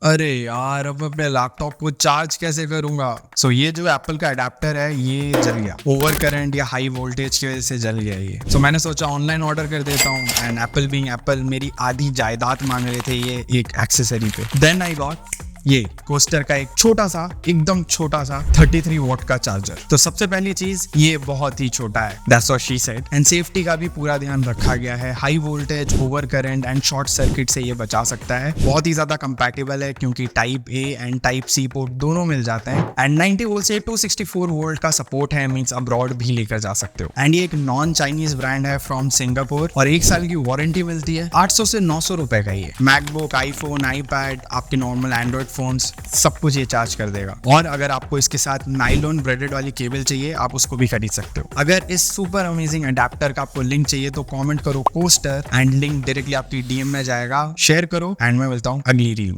अरे यार, अब अपने लैपटॉप को चार्ज कैसे करूंगा? ये जो एप्पल का अडेप्टर है ये जल गया, ओवर करंट या हाई वोल्टेज की वजह से जल गया ये। मैंने सोचा ऑनलाइन ऑर्डर कर देता हूँ, एंड एप्पल बीइंग एप्पल मेरी आधी जायदाद मांग रहे थे ये एक एक्सेसरी पे। देन आई गॉट ये कोस्टर का एक छोटा सा, एकदम छोटा सा 33 वॉट का चार्जर। तो सबसे पहली चीज, ये बहुत ही छोटा है, that's what she said. And safety का भी पूरा ध्यान रखा गया है। High voltage, over current and short circuit से ये बचा सकता है। बहुत ही ज्यादा कंपैटिबल है क्योंकि type A and type C port दोनों मिल जाते हैं। एंड 90 वोल्ट से 264 वोल्ट का सपोर्ट है, मींस अब्रॉड भी लेकर जा सकते हो। एंड ये एक नॉन चाइनीज ब्रांड है फ्रॉम सिंगापुर, और 1 साल की वारंटी मिलती है। 800 से 900 रुपए का ये मैकबुक, आईफोन, आईपैड, आपके नॉर्मल एंड्रॉइड फोन्स, सब कुछ ये चार्ज कर देगा। और अगर आपको इसके साथ नाइलॉन ब्रेडेड वाली केबल चाहिए, आप उसको भी खरीद सकते हो। अगर इस सुपर अमेजिंग अडेप्टर का आपको लिंक चाहिए तो कमेंट करो कोस्टर, एंड लिंक डायरेक्टली आपकी डीएम में जाएगा। शेयर करो, एंड मैं मिलता हूँ अगली रील में।